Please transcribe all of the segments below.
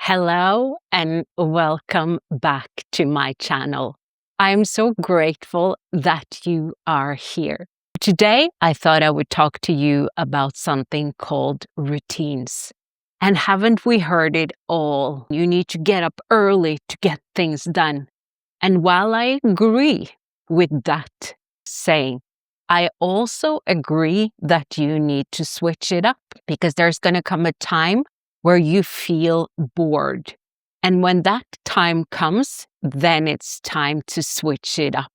Hello and welcome back to my channel. I'm so grateful that you are here. Today, I thought I would talk to you about something called routines. And haven't we heard it all? You need to get up early to get things done. And while I agree with that saying, I also agree that you need to switch it up because there's going to come a time where you feel bored. And when that time comes, then it's time to switch it up.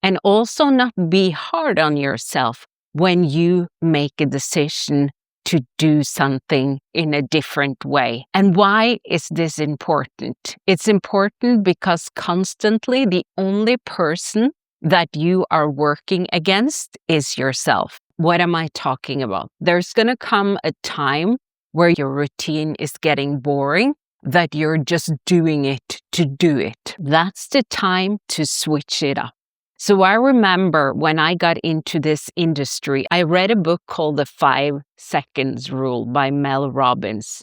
And also not be hard on yourself when you make a decision to do something in a different way. And why is this important? It's important because constantly the only person that you are working against is yourself. What am I talking about? There's going to come a time where your routine is getting boring, that you're just doing it to do it. That's the time to switch it up. So I remember when I got into this industry, I read a book called The 5 Seconds Rule by Mel Robbins.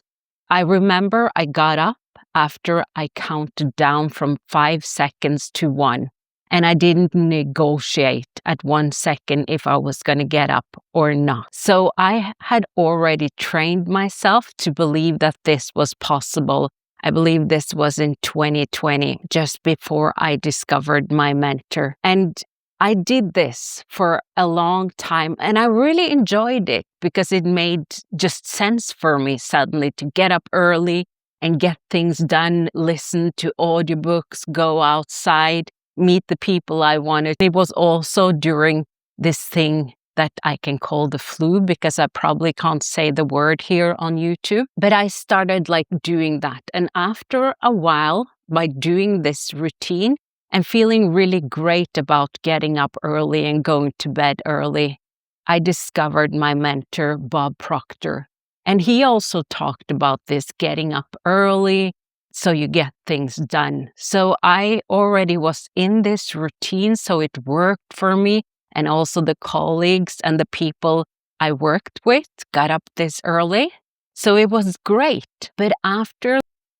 I remember I got up after I counted down from 5 seconds to 1. And I didn't negotiate at 1 second if I was going to get up or not. So I had already trained myself to believe that this was possible. I believe this was in 2020, just before I discovered my mentor. And I did this for a long time and I really enjoyed it because it made just sense for me suddenly to get up early and get things done, listen to audiobooks, go outside, meet the people I wanted. It was also during this thing that I can call the flu because I probably can't say the word here on YouTube. But I started doing that. And after a while, by doing this routine and feeling really great about getting up early and going to bed early, I discovered my mentor, Bob Proctor. And he also talked about this getting up early, so you get things done. So I already was in this routine, so it worked for me. And also the colleagues and the people I worked with got up this early. So it was great. But after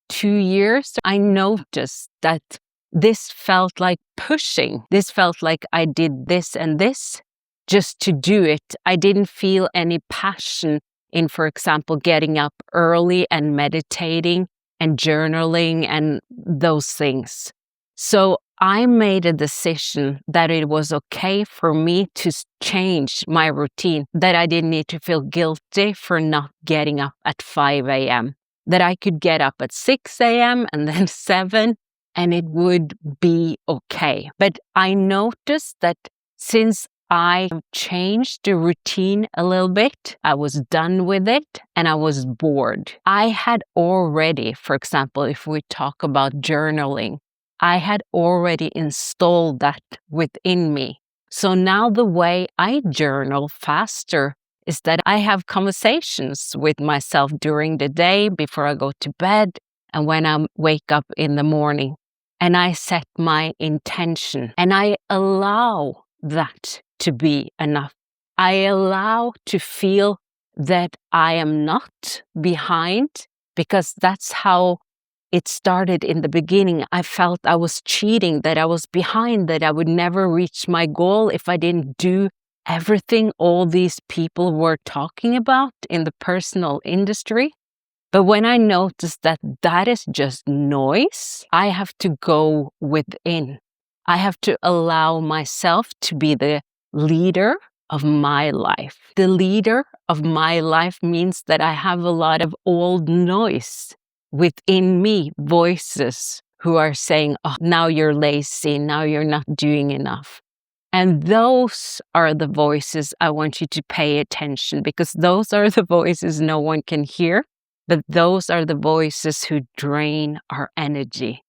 2 years, I noticed that this felt like pushing. This felt like I did this and this just to do it. I didn't feel any passion in, for example, getting up early and meditating and journaling and those things. So I made a decision that it was okay for me to change my routine, that I didn't need to feel guilty for not getting up at 5 a.m., that I could get up at 6 a.m. and then 7, and it would be okay. But I noticed that since I changed the routine a little bit, I was done with it and I was bored. I had already, for example, if we talk about journaling, I had already installed that within me. So now the way I journal faster is that I have conversations with myself during the day before I go to bed and when I wake up in the morning. And I set my intention and I allow that to be enough. I allow to feel that I am not behind because that's how it started in the beginning. I felt I was cheating, that I was behind, that I would never reach my goal if I didn't do everything all these people were talking about in the personal industry. But when I noticed that that is just noise, I have to go within. I have to allow myself to be the leader of my life. The leader of my life means that I have a lot of old noise within me, voices who are saying, oh, now you're lazy, now you're not doing enough. And those are the voices I want you to pay attention because those are the voices no one can hear, but those are the voices who drain our energy.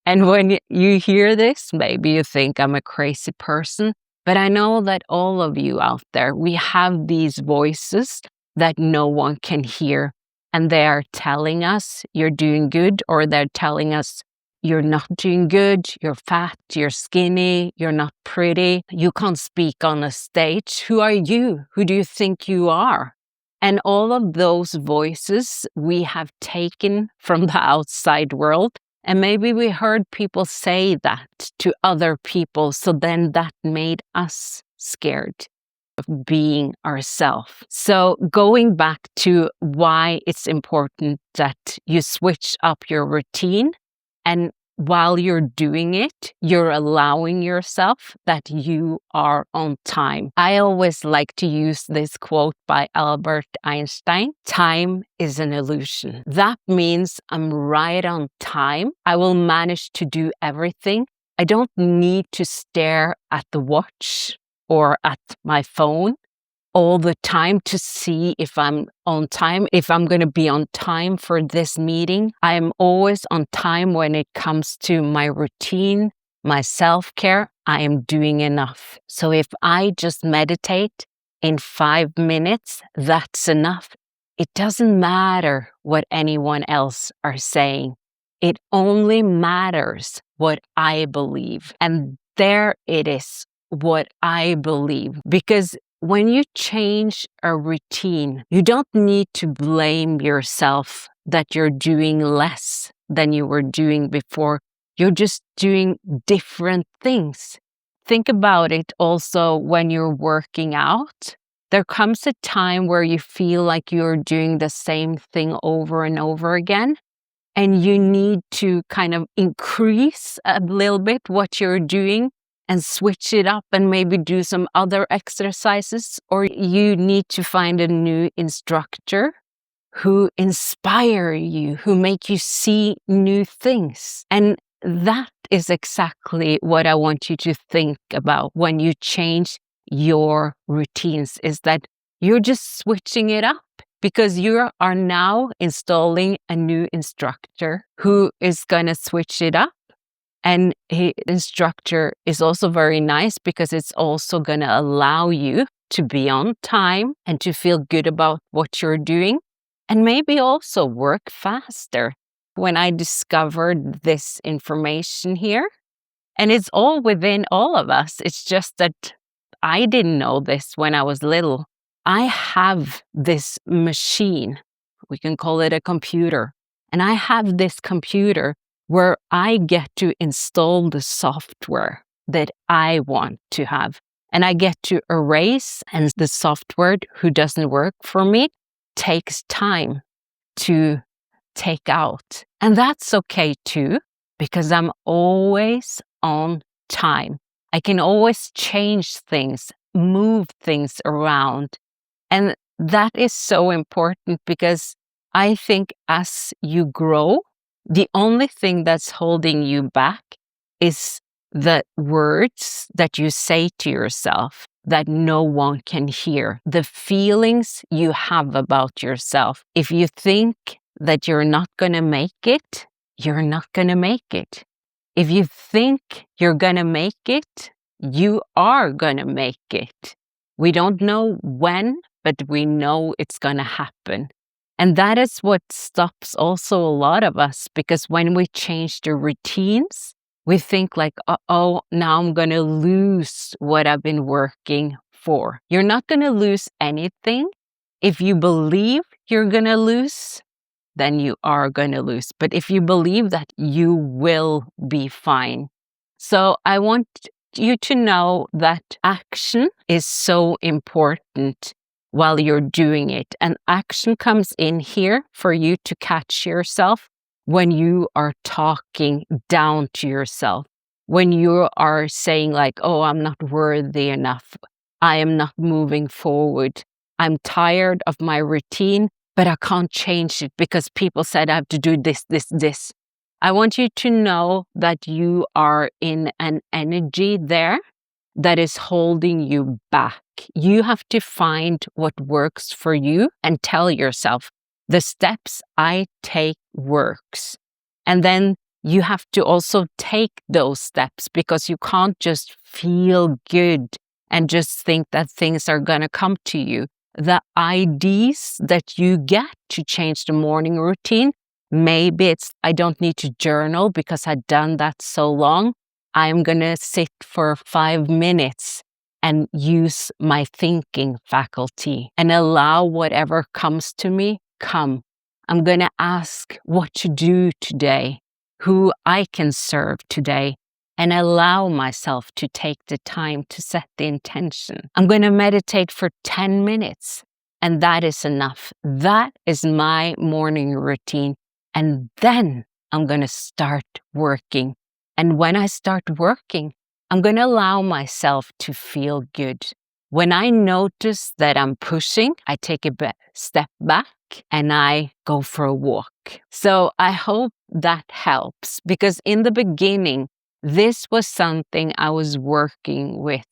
And when you hear this, maybe you think I'm a crazy person, but I know that all of you out there, we have these voices that no one can hear. And they are telling us you're doing good, or they're telling us you're not doing good, you're fat, you're skinny, you're not pretty, you can't speak on a stage. Who are you? Who do you think you are? And all of those voices we have taken from the outside world. And maybe we heard people say that to other people. So then that made us scared of being ourselves. So going back to why it's important that you switch up your routine, and while you're doing it, you're allowing yourself that you are on time. I always like to use this quote by Albert Einstein: time is an illusion. That means I'm right on time. I will manage to do everything. I don't need to stare at the watch or at my phone all the time to see if I'm on time, if I'm going to be on time for this meeting. I am always on time when it comes to my routine, my self-care. I am doing enough. So if I just meditate in 5 minutes, that's enough. It doesn't matter what anyone else are saying. It only matters what I believe. And there it is, what I believe. Because when you change a routine, you don't need to blame yourself that you're doing less than you were doing before. You're just doing different things. Think about it also when you're working out. There comes a time where you feel like you're doing the same thing over and over again, and you need to kind of increase a little bit what you're doing and switch it up and maybe do some other exercises, or you need to find a new instructor who inspire you, who make you see new things. And that is exactly what I want you to think about when you change your routines, is that you're just switching it up because you are now installing a new instructor who is going to switch it up. And the instructor is also very nice because it's also going to allow you to be on time and to feel good about what you're doing, and maybe also work faster. When I discovered this information here, and it's all within all of us, it's just that I didn't know this when I was little. I have this machine, we can call it a computer, and I have this computer where I get to install the software that I want to have. And I get to erase, and the software who doesn't work for me takes time to take out. And that's okay too, because I'm always on time. I can always change things, move things around. And that is so important because I think as you grow, the only thing that's holding you back is the words that you say to yourself that no one can hear, the feelings you have about yourself. If you think that you're not going to make it, you're not going to make it. If you think you're going to make it, you are going to make it. We don't know when, but we know it's going to happen. And that is what stops also a lot of us, because when we change the routines, we think like, oh, now I'm going to lose what I've been working for. You're not going to lose anything. If you believe you're going to lose, then you are going to lose. But if you believe that, you will be fine. So I want you to know that action is so important while you're doing it. And action comes in here for you to catch yourself when you are talking down to yourself, when you are saying like, oh, I'm not worthy enough, I am not moving forward, I'm tired of my routine, but I can't change it because people said I have to do this, this, this. I want you to know that you are in an energy there that is holding you back. You have to find what works for you and tell yourself, the steps I take works. And then you have to also take those steps, because you can't just feel good and just think that things are going to come to you. The ideas that you get to change the morning routine, maybe it's, I don't need to journal because I've done that so long. I'm going to sit for 5 minutes and use my thinking faculty and allow whatever comes to me come. I'm going to ask what to do today, who I can serve today, and allow myself to take the time to set the intention. I'm going to meditate for 10 minutes, and that is enough. That is my morning routine. And then I'm going to start working. And when I start working, I'm going to allow myself to feel good. When I notice that I'm pushing, I take a step back and I go for a walk. So I hope that helps, because in the beginning, this was something I was working with,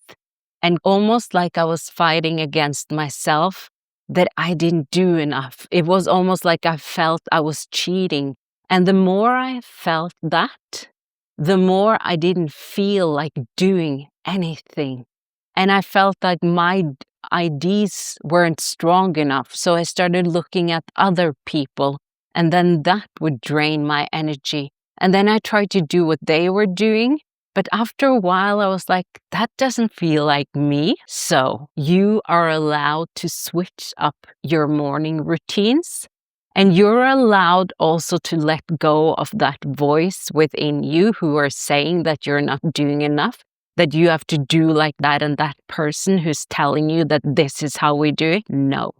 and almost like I was fighting against myself that I didn't do enough. It was almost like I felt I was cheating. And the more I felt that, the more I didn't feel like doing anything. And I felt like my ideas weren't strong enough. So I started looking at other people, and then that would drain my energy. And then I tried to do what they were doing. But after a while, I was like, that doesn't feel like me. So you are allowed to switch up your morning routines. And you're allowed also to let go of that voice within you who are saying that you're not doing enough, that you have to do like that and that person who's telling you that this is how we do it. No,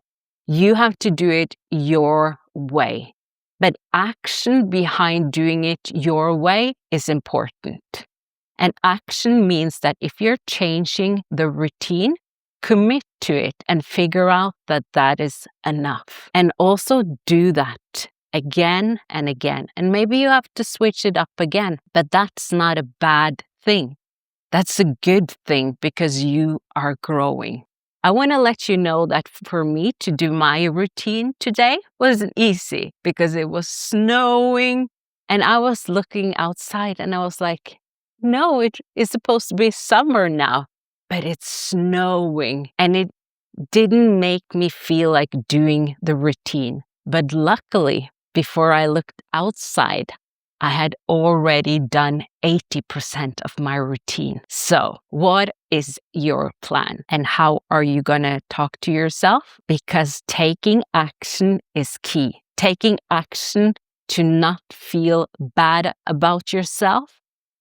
you have to do it your way. But action behind doing it your way is important. And action means that if you're changing the routine, commit to it and figure out that that is enough. And also do that again and again. And maybe you have to switch it up again, but that's not a bad thing. That's a good thing, because you are growing. I want to let you know that for me to do my routine today wasn't easy, because it was snowing and I was looking outside and I was like, no, it is supposed to be summer now, but it's snowing, and it didn't make me feel like doing the routine. But luckily, before I looked outside, I had already done 80% of my routine. So what is your plan, and how are you going to talk to yourself? Because taking action is key. Taking action to not feel bad about yourself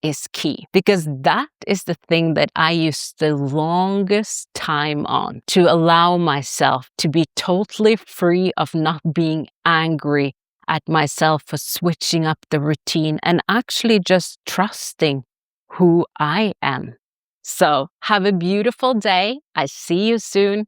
is key, because that is the thing that I used the longest time on, to allow myself to be totally free of not being angry at myself for switching up the routine and actually just trusting who I am. So have a beautiful day. I see you soon.